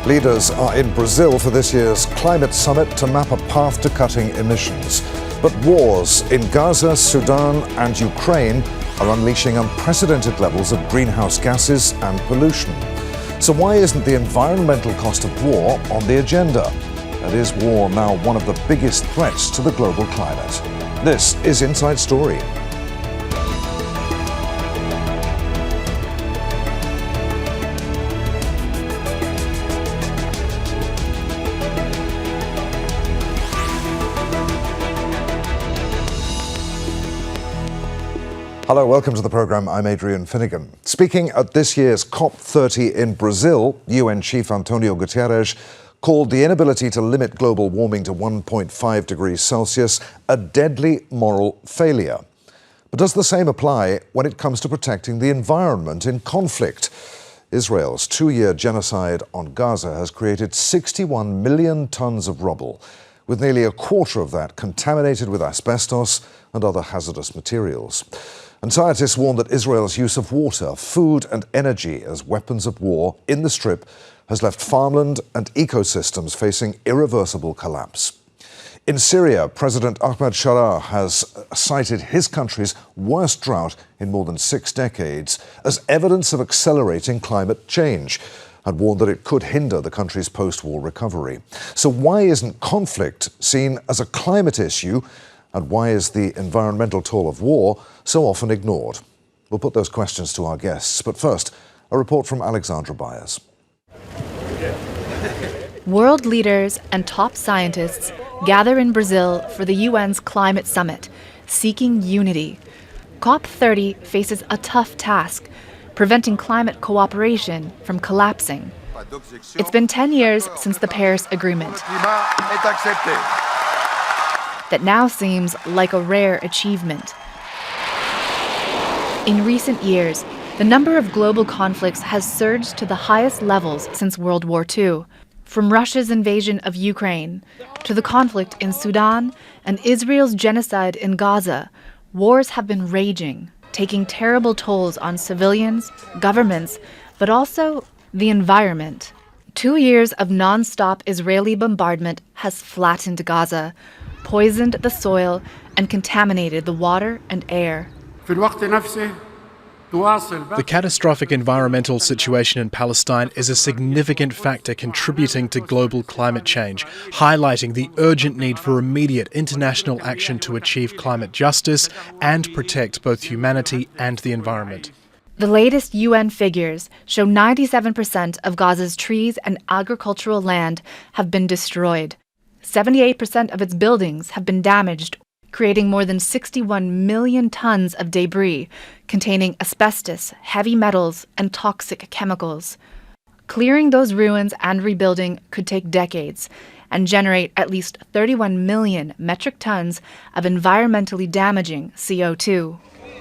Leaders are in Brazil for this year's climate summit to map a path to cutting emissions. But wars in Gaza, Sudan and Ukraine are unleashing unprecedented levels of greenhouse gases and pollution. So why isn't the environmental cost of war on the agenda? And is war now one of the biggest threats to the global climate? This is Inside Story. Hello, welcome to the programme. I'm Adrian Finnegan. Speaking at this year's COP30 in Brazil, UN Chief Antonio Guterres called the inability to limit global warming to 1.5 degrees Celsius a deadly moral failure. But does the same apply when it comes to protecting the environment in conflict? Israel's two-year genocide on Gaza has created 61 million tonnes of rubble, with nearly a quarter of that contaminated with asbestos and other hazardous materials. And scientists warn that Israel's use of water, food and energy as weapons of war in the Strip has left farmland and ecosystems facing irreversible collapse. In Syria, President Ahmed al-Sharaa has cited his country's worst drought in more than 6 decades as evidence of accelerating climate change and warned that it could hinder the country's post-war recovery. So why isn't conflict seen as a climate issue? And why is the environmental toll of war so often ignored? We'll put those questions to our guests. But first, a report from Alexandra Byers. World leaders and top scientists gather in Brazil for the UN's climate summit, seeking unity. COP30 faces a tough task, preventing climate cooperation from collapsing. It's been 10 years since the Paris Agreement. That now seems like a rare achievement. In recent years, the number of global conflicts has surged to the highest levels since World War II. From Russia's invasion of Ukraine to the conflict in Sudan and Israel's genocide in Gaza, wars have been raging, taking terrible tolls on civilians, governments, but also the environment. 2 years of non-stop Israeli bombardment has flattened Gaza, poisoned the soil, and contaminated the water and air. The catastrophic environmental situation in Palestine is a significant factor contributing to global climate change, highlighting the urgent need for immediate international action to achieve climate justice and protect both humanity and the environment. The latest UN figures show 97% of Gaza's trees and agricultural land have been destroyed. 78% of its buildings have been damaged, creating more than 61 million tons of debris containing asbestos, heavy metals, and toxic chemicals. Clearing those ruins and rebuilding could take decades and generate at least 31 million metric tons of environmentally damaging CO2.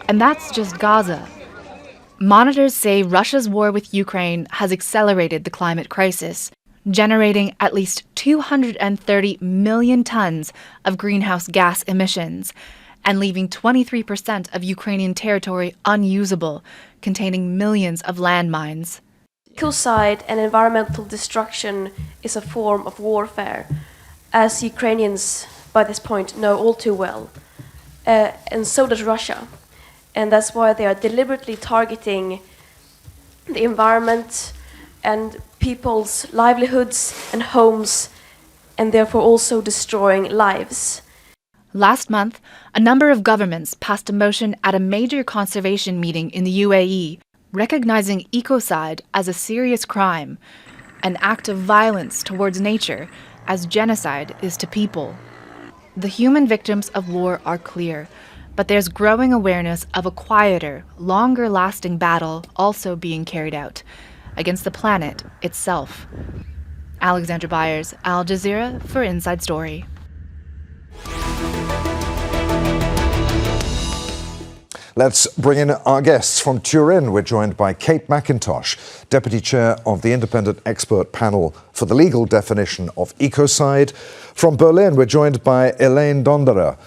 And that's just Gaza. Monitors say Russia's war with Ukraine has accelerated the climate crisis, generating at least 230 million tons of greenhouse gas emissions and leaving 23% of Ukrainian territory unusable, containing millions of landmines. Ecocide and environmental destruction is a form of warfare, as Ukrainians by this point know all too well, and so does Russia. And that's why they are deliberately targeting the environment and people's livelihoods and homes, and therefore also destroying lives. Last month, a number of governments passed a motion at a major conservation meeting in the UAE, recognizing ecocide as a serious crime, an act of violence towards nature, as genocide is to people. The human victims of war are clear, but there's growing awareness of a quieter, longer-lasting battle also being carried out against the planet itself. Alexandra Byers, Al Jazeera for Inside Story. Let's bring in our guests. From Turin, we're joined by Kate McIntosh, Deputy Chair of the Independent Expert Panel for the Legal Definition of Ecocide. From Berlin, we're joined by Elaine Donderer,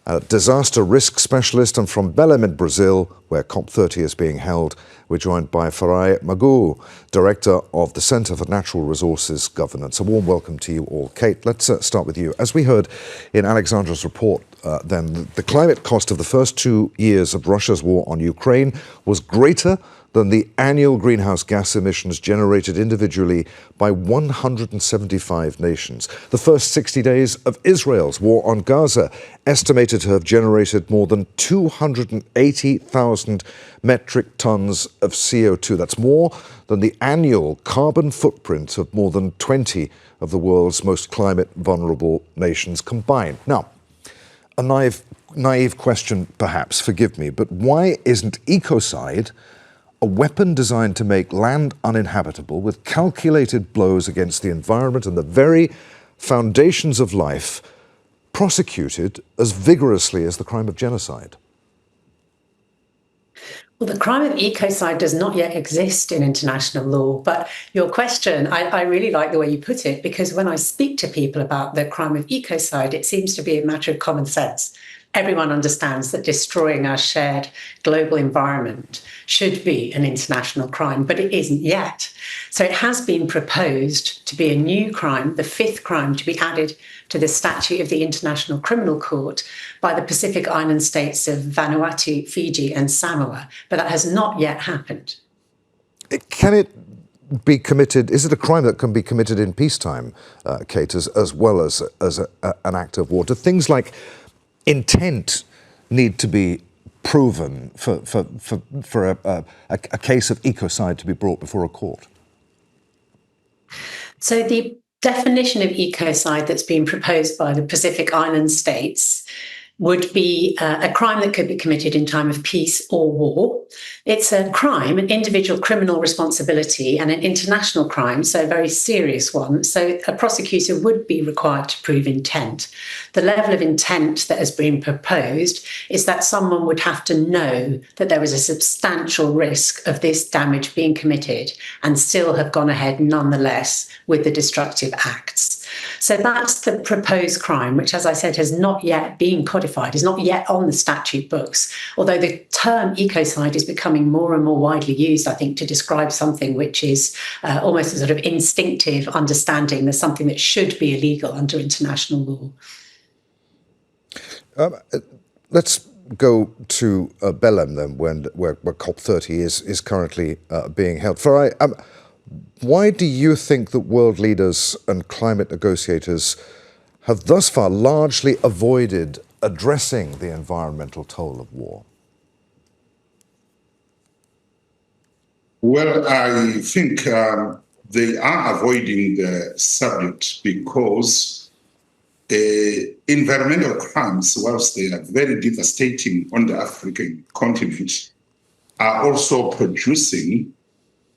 a disaster risk specialist, and from Belém in Brazil, where COP30 is being held, we're joined by Farai Magu, Director of the Centre for Natural Resources Governance. A warm welcome to you all. Kate, let's start with you. As we heard in Alexandra's report, then the climate cost of the first 2 years of Russia's war on Ukraine was greater than the annual greenhouse gas emissions generated individually by 175 nations. The first 60 days of Israel's war on Gaza, estimated to have generated more than 280,000 metric tons of CO2. That's more than the annual carbon footprint of more than 20 of the world's most climate vulnerable nations combined. Now, a naive question perhaps, forgive me, but why isn't ecocide a weapon designed to make land uninhabitable with calculated blows against the environment and the very foundations of life, prosecuted as vigorously as the crime of genocide? Well, the crime of ecocide does not yet exist in international law, but your question, I really like the way you put it, because when I speak to people about the crime of ecocide, it seems to be a matter of common sense. Everyone understands that destroying our shared global environment should be an international crime, but it isn't yet. So it has been proposed to be a new crime, the fifth crime to be added to the statute of the International Criminal Court by the Pacific Island states of Vanuatu, Fiji and Samoa, but that has not yet happened. Can it be committed, is it a crime that can be committed in peacetime, Kate, as well as an act of war? Do things like intent need to be proven for a case of ecocide to be brought before a court? So the definition of ecocide that's been proposed by the Pacific Island states would be a crime that could be committed in time of peace or war. It's a crime, an individual criminal responsibility, and an international crime, so a very serious one. So a prosecutor would be required to prove intent. The level of intent that has been proposed is that someone would have to know that there was a substantial risk of this damage being committed and still have gone ahead nonetheless with the destructive acts. So that's the proposed crime, which, as I said, has not yet been codified, is not yet on the statute books, although the term ecocide is becoming more and more widely used, I think, to describe something which is almost a sort of instinctive understanding there's something that should be illegal under international law. Let's go to Belém then, where COP30 is currently being held. Farai, why do you think that world leaders and climate negotiators have thus far largely avoided addressing the environmental toll of war? Well, I think they are avoiding the subject because environmental crimes, whilst they are very devastating on the African continent, are also producing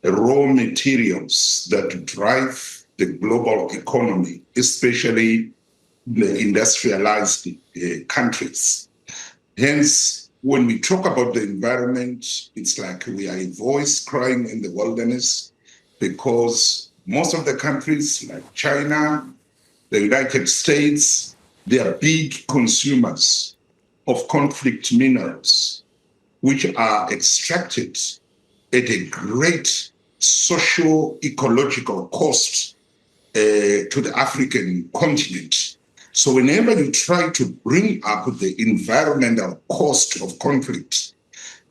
raw materials that drive the global economy, especially the industrialized countries. Hence, when we talk about the environment, it's like we are a voice crying in the wilderness, because most of the countries like China, the United States, they are big consumers of conflict minerals, which are extracted at a great socio-ecological cost to the African continent. So whenever you try to bring up the environmental cost of conflict,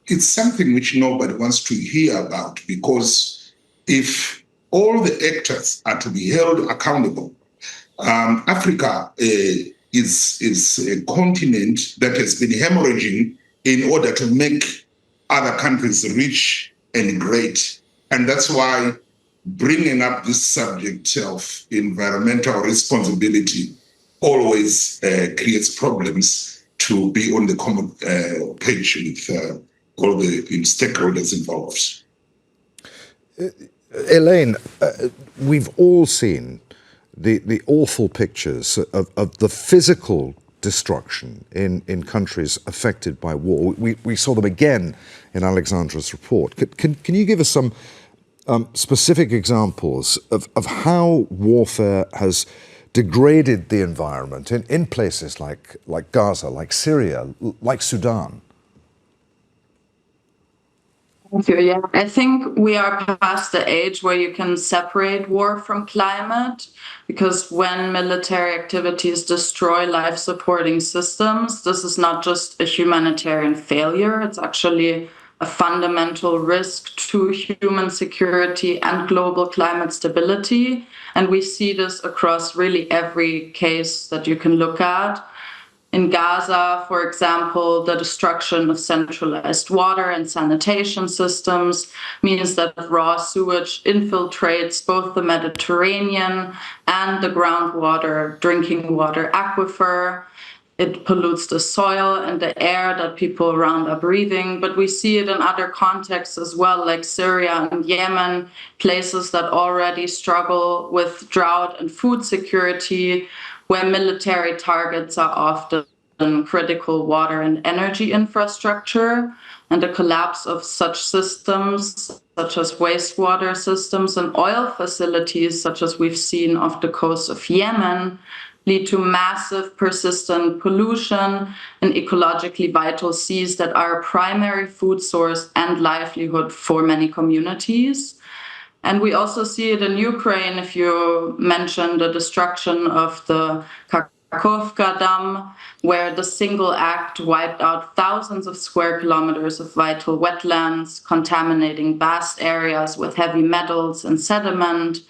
it's something which nobody wants to hear about, because if all the actors are to be held accountable, Africa is a continent that has been hemorrhaging in order to make other countries rich and great. And that's why bringing up this subject of environmental responsibility always creates problems to be on the common page with all the stakeholders involved. Elaine, we've all seen the awful pictures of the physical destruction in countries affected by war. We saw them again in Alexandra's report. Can you give us some specific examples of how warfare has degraded the environment in places like Gaza, like Syria, like Sudan? Thank you. Yeah, I think we are past the age where you can separate war from climate, because when military activities destroy life-supporting systems, this is not just a humanitarian failure, it's actually a fundamental risk to human security and global climate stability. And we see this across really every case that you can look at. In Gaza, for example, the destruction of centralized water and sanitation systems means that raw sewage infiltrates both the Mediterranean and the groundwater, drinking water aquifer. It pollutes the soil and the air that people around are breathing. But we see it in other contexts as well, like Syria and Yemen, places that already struggle with drought and food security, where military targets are often critical water and energy infrastructure. And the collapse of such systems, such as wastewater systems and oil facilities, such as we've seen off the coast of Yemen, lead to massive persistent pollution in ecologically vital seas that are a primary food source and livelihood for many communities. And we also see it in Ukraine, if you mention the destruction of the Kakhovka Dam, where the single act wiped out thousands of square kilometers of vital wetlands, contaminating vast areas with heavy metals and sediment,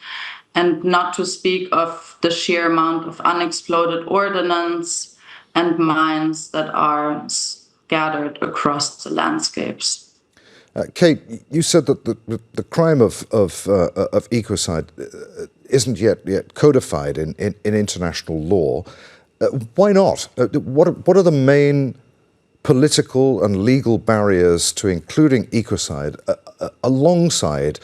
and not to speak of the sheer amount of unexploded ordnance and mines that are scattered across the landscapes. Kate, you said that the crime of ecocide isn't yet codified in international law. Why not? What are the main political and legal barriers to including ecocide alongside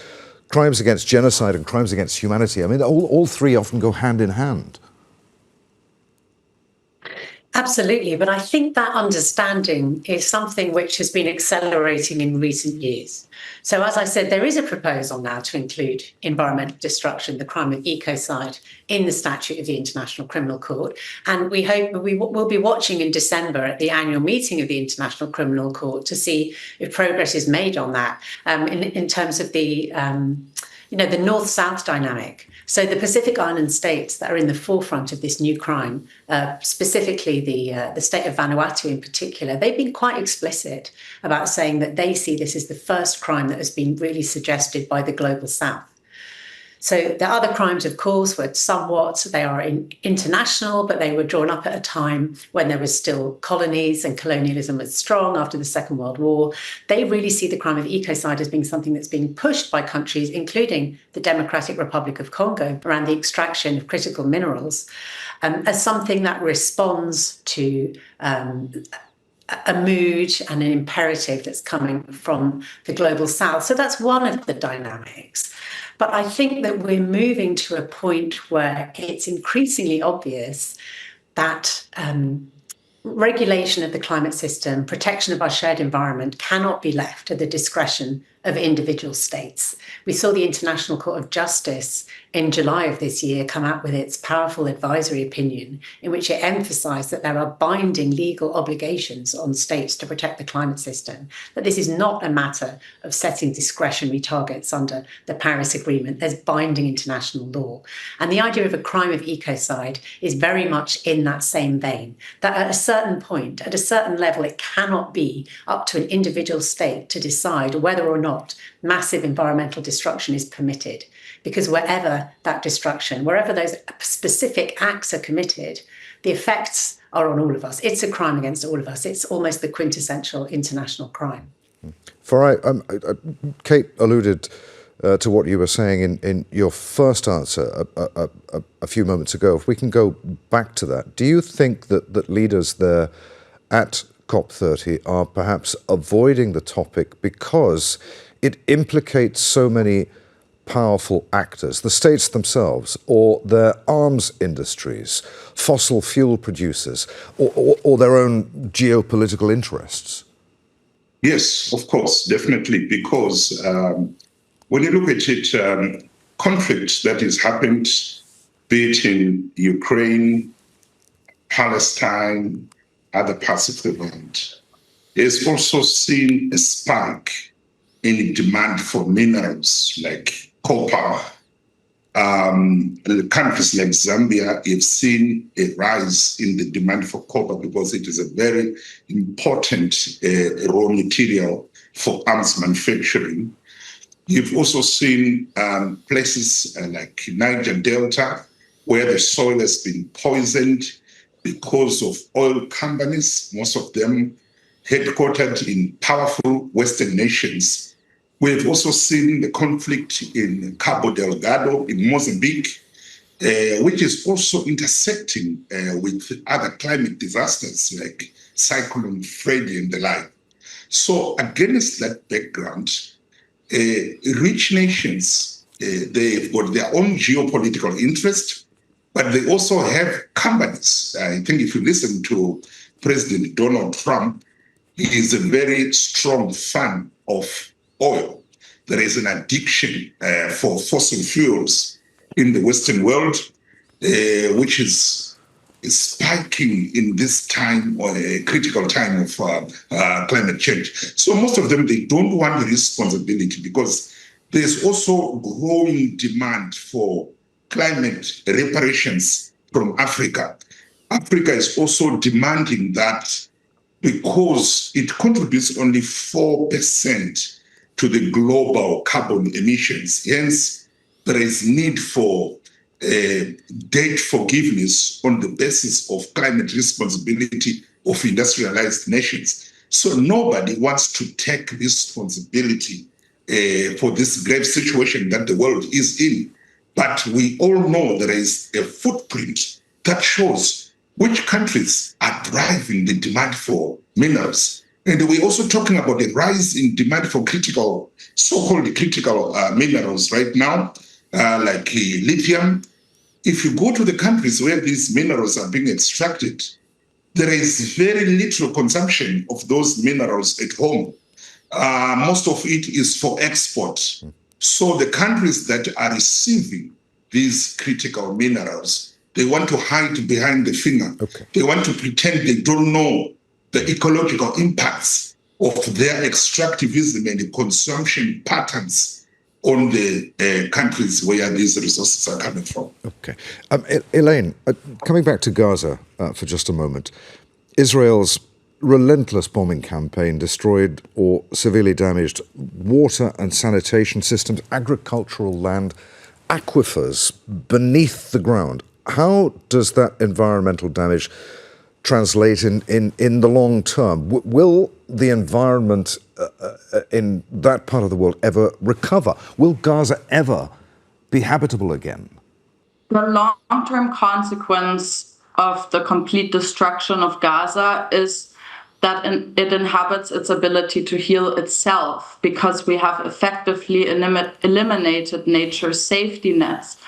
crimes against genocide and crimes against humanity? I mean, all three often go hand in hand. Absolutely, but I think that understanding is something which has been accelerating in recent years. So as I said, there is a proposal now to include environmental destruction, the crime of ecocide, in the statute of the International Criminal Court. And we hope we will be watching in December at the annual meeting of the International Criminal Court to see if progress is made on that in terms of the the North-South dynamic. So the Pacific Island states that are in the forefront of this new crime, specifically the state of Vanuatu in particular, they've been quite explicit about saying that they see this as the first crime that has been really suggested by the Global South. So the other crimes, of course, were they are international, but they were drawn up at a time when there was still colonies and colonialism was strong after the Second World War. They really see the crime of ecocide as being something that's being pushed by countries, including the Democratic Republic of Congo, around the extraction of critical minerals, as something that responds to a mood and an imperative that's coming from the Global South. So that's one of the dynamics. But I think that we're moving to a point where it's increasingly obvious that regulation of the climate system, protection of our shared environment cannot be left at the discretion of individual states. We saw the International Court of Justice in July of this year come out with its powerful advisory opinion in which it emphasised that there are binding legal obligations on states to protect the climate system, that this is not a matter of setting discretionary targets under the Paris Agreement. There's binding international law. And the idea of a crime of ecocide is very much in that same vein, that at a certain point, at a certain level, it cannot be up to an individual state to decide whether or not massive environmental destruction is permitted. Because wherever that destruction, wherever those specific acts are committed, the effects are on all of us. It's a crime against all of us. It's almost the quintessential international crime. Kate alluded to what you were saying in your first answer a few moments ago. If we can go back to that, do you think that leaders there at COP30 are perhaps avoiding the topic because it implicates so many powerful actors, the states themselves, or their arms industries, fossil fuel producers, or their own geopolitical interests? Yes, of course, definitely, because when you look at it, conflict that has happened be it in Ukraine, Palestine, other parts of the world, has also seen a spike in demand for minerals like copper. Countries like Zambia have seen a rise in the demand for copper because it is a very important raw material for arms manufacturing. You've also seen places like Niger Delta, where the soil has been poisoned because of oil companies, most of them headquartered in powerful Western nations. We've also seen the conflict in Cabo Delgado in Mozambique, which is also intersecting with other climate disasters like Cyclone Freddy and the like. So against that background, rich nations, they've got their own geopolitical interest, but they also have companies. I think if you listen to President Donald Trump, he is a very strong fan of oil. There is an addiction for fossil fuels in the Western world, which is spiking in this time, or a critical time of climate change. So most of them, they don't want the responsibility because there's also growing demand for climate reparations from Africa. Africa is also demanding that because it contributes only 4% to the global carbon emissions. Hence, there is need for debt forgiveness on the basis of climate responsibility of industrialized nations. So nobody wants to take responsibility for this grave situation that the world is in. But we all know there is a footprint that shows which countries are driving the demand for minerals. And we're also talking about the rise in demand for critical, so-called critical minerals right now, like lithium. If you go to the countries where these minerals are being extracted, there is very little consumption of those minerals at home. Most of it is for export. So the countries that are receiving these critical minerals, they want to hide behind the finger. Okay. They want to pretend they don't know the ecological impacts of their extractivism and the consumption patterns on the countries where these resources are coming from. Okay. Elaine, coming back to Gaza for just a moment, Israel's relentless bombing campaign destroyed or severely damaged water and sanitation systems, agricultural land, aquifers beneath the ground. How does that environmental damage translate in the long term? Will the environment in that part of the world ever recover? Will Gaza ever be habitable again? The long-term consequence of the complete destruction of Gaza is that it inhabits its ability to heal itself, because we have effectively eliminated nature's safety nets.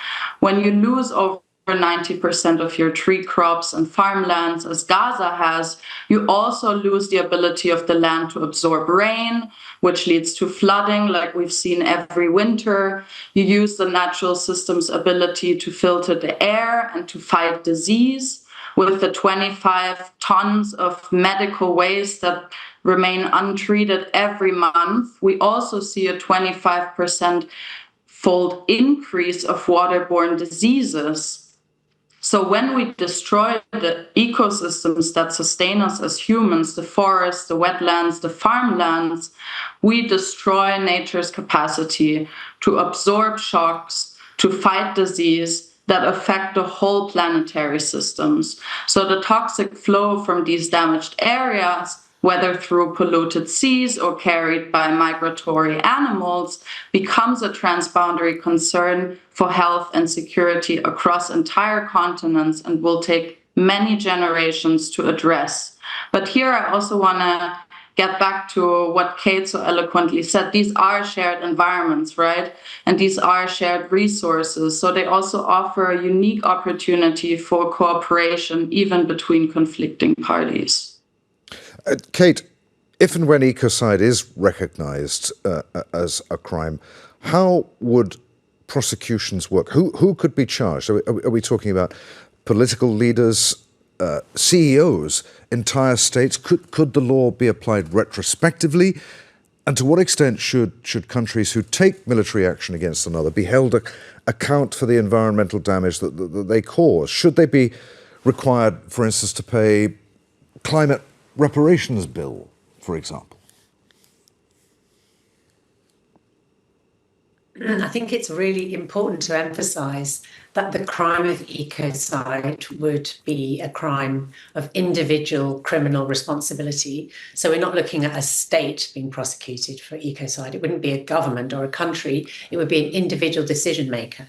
When you lose over 90% of your tree crops and farmlands, as Gaza has, you also lose the ability of the land to absorb rain, which leads to flooding like we've seen every winter. You use the natural system's ability to filter the air and to fight disease. With the 25 tons of medical waste that remain untreated every month, we also see a 25% fold increase of waterborne diseases. So when we destroy the ecosystems that sustain us as humans, the forests, the wetlands, the farmlands, we destroy nature's capacity to absorb shocks, to fight disease, that affect the whole planetary systems. So the toxic flow from these damaged areas, whether through polluted seas or carried by migratory animals, becomes a transboundary concern for health and security across entire continents and will take many generations to address. But here I also want to get back to what Kate so eloquently said. These are shared environments, right? And these are shared resources. So they also offer a unique opportunity for cooperation, even between conflicting parties. Kate, if and when ecocide is recognised as a crime, how would prosecutions work? Who could be charged? Are we talking about political leaders, CEOs, entire states? Could the law be applied retrospectively? And to what extent should countries who take military action against another be held account for the environmental damage that they cause? Should they be required, for instance, to pay climate reparations bill, for example? I think it's really important to emphasise that the crime of ecocide would be a crime of individual criminal responsibility. So we're not looking at a state being prosecuted for ecocide. It wouldn't be a government or a country. It would be an individual decision maker.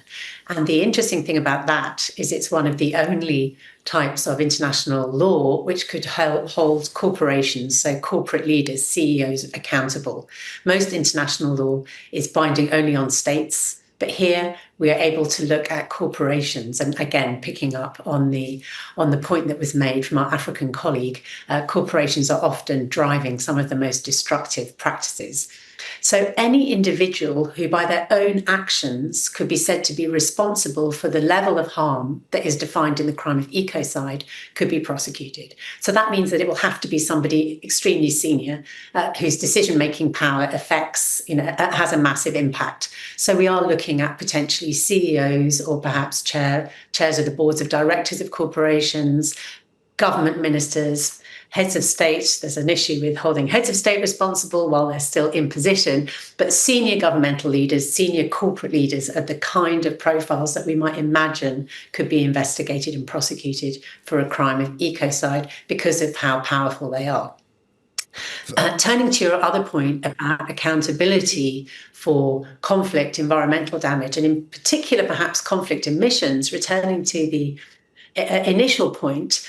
And the interesting thing about that is it's one of the only types of international law which could hold corporations, so corporate leaders, CEOs, accountable. Most international law is binding only on states, but here we are able to look at corporations, and again, picking up on the point that was made from our African colleague, corporations are often driving some of the most destructive practices. So any individual who by their own actions could be said to be responsible for the level of harm that is defined in the crime of ecocide could be prosecuted. So that means that it will have to be somebody extremely senior whose decision-making power has a massive impact. So we are looking at potentially CEOs or perhaps chairs of the boards of directors of corporations, government ministers, heads of state. There's an issue with holding heads of state responsible while they're still in position, but senior governmental leaders, senior corporate leaders are the kind of profiles that we might imagine could be investigated and prosecuted for a crime of ecocide because of how powerful they are. Turning to your other point about accountability for conflict, environmental damage, and in particular perhaps conflict emissions, returning to the initial point,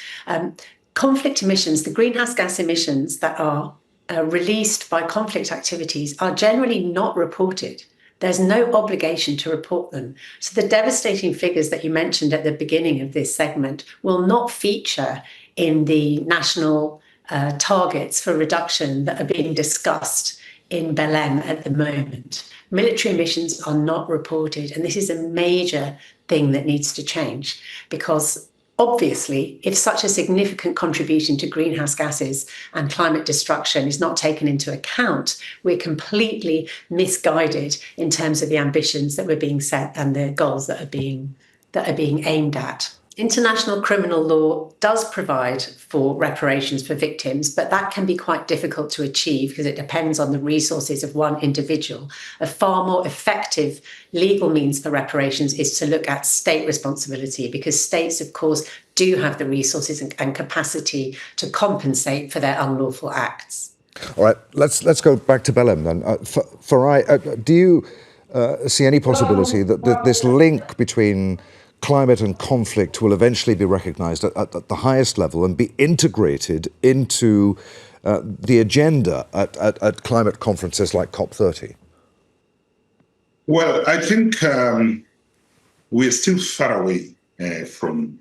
conflict emissions, the greenhouse gas emissions that are released by conflict activities are generally not reported. There's no obligation to report them. So the devastating figures that you mentioned at the beginning of this segment will not feature in the national targets for reduction that are being discussed in Belém at the moment. Military emissions are not reported, and this is a major thing that needs to change because obviously, if such a significant contribution to greenhouse gases and climate destruction is not taken into account, we're completely misguided in terms of the ambitions that were being set and the goals that are being aimed at. International criminal law does provide for reparations for victims, but that can be quite difficult to achieve because it depends on the resources of one individual. A far more effective legal means for reparations is to look at state responsibility because states, of course, do have the resources and capacity to compensate for their unlawful acts. All right, let's go back to Belém then. Farai, do you see any possibility that this link between climate and conflict will eventually be recognised at the highest level and be integrated into the agenda at climate conferences like COP30? Well, I think we're still far away from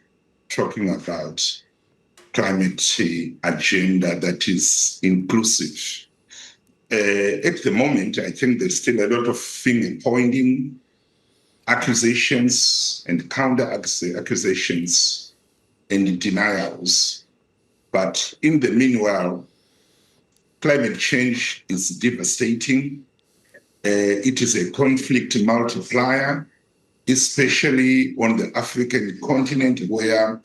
talking about climate agenda that is inclusive. At the moment, I think there's still a lot of finger pointing, accusations and counter accusations and denials. But in the meanwhile, climate change is devastating. It is a conflict multiplier, especially on the African continent, where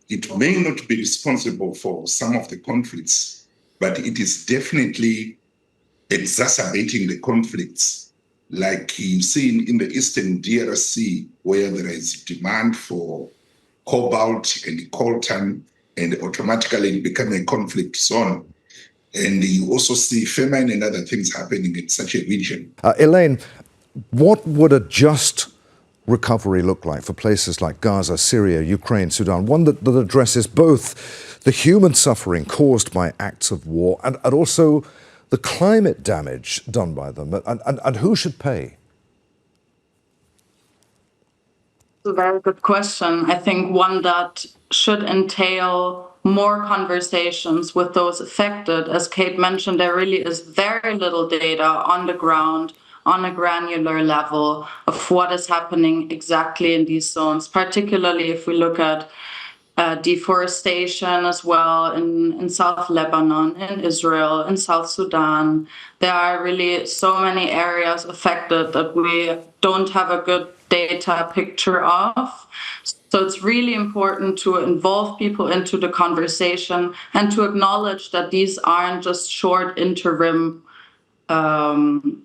it may not be responsible for some of the conflicts, but it is definitely exacerbating the conflicts. Like you see in the Eastern DRC, where there is demand for cobalt and coltan, and automatically it becomes a conflict zone. And you also see famine and other things happening in such a region. Elaine, what would a just recovery look like for places like Gaza, Syria, Ukraine, Sudan? One that addresses both the human suffering caused by acts of war and also the climate damage done by them, and who should pay? It's a very good question. I think one that should entail more conversations with those affected. As Kate mentioned, there really is very little data on the ground on a granular level of what is happening exactly in these zones, particularly if we look at deforestation as well in South Lebanon, in Israel, in South Sudan. There are really so many areas affected that we don't have a good data picture of. So it's really important to involve people into the conversation and to acknowledge that these aren't just short interim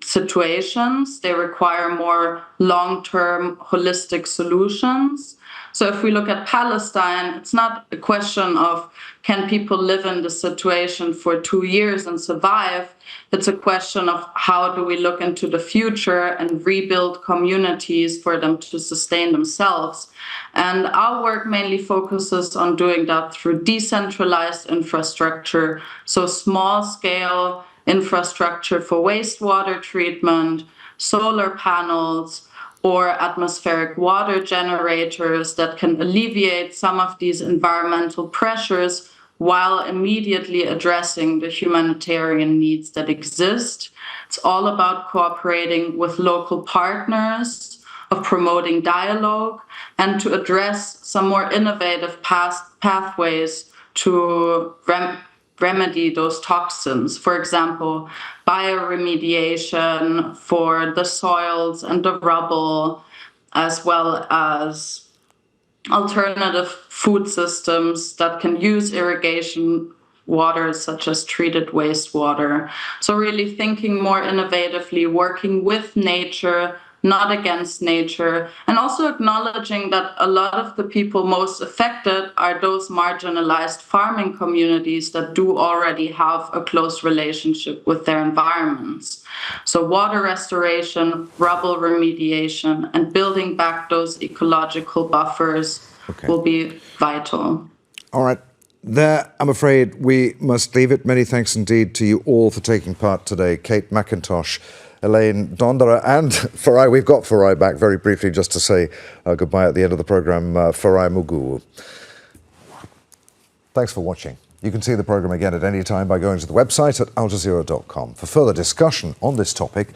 situations. They require more long-term holistic solutions. So if we look at Palestine, it's not a question of can people live in the situation for 2 years and survive? It's a question of how do we look into the future and rebuild communities for them to sustain themselves. And our work mainly focuses on doing that through decentralized infrastructure, so small-scale infrastructure for wastewater treatment, solar panels, or atmospheric water generators that can alleviate some of these environmental pressures while immediately addressing the humanitarian needs that exist. It's all about cooperating with local partners, of promoting dialogue, and to address some more innovative pathways to remedy those toxins. For example, bioremediation for the soils and the rubble, as well as alternative food systems that can use irrigation water, such as treated wastewater. So really thinking more innovatively, working with nature, not against nature, and also acknowledging that a lot of the people most affected are those marginalized farming communities that do already have a close relationship with their environments. So water restoration, rubble remediation, and building back those ecological buffers will be vital. All right. There, I'm afraid we must leave it. Many thanks indeed to you all for taking part today. Kate McIntosh, Elaine Dondera, and Farai. We've got Farai back very briefly just to say goodbye at the end of the programme. Farai Mugu. Thanks for watching. You can see the programme again at any time by going to the website at aljazeera.com. For further discussion on this topic,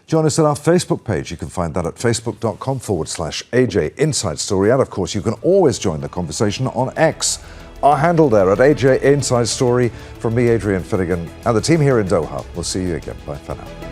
join us at our Facebook page. You can find that at facebook.com/AJ Inside Story. And of course, you can always join the conversation on X. Our handle there at AJ Inside Story. From me, Adrian Finnegan, and the team here in Doha. We'll see you again. Bye for now.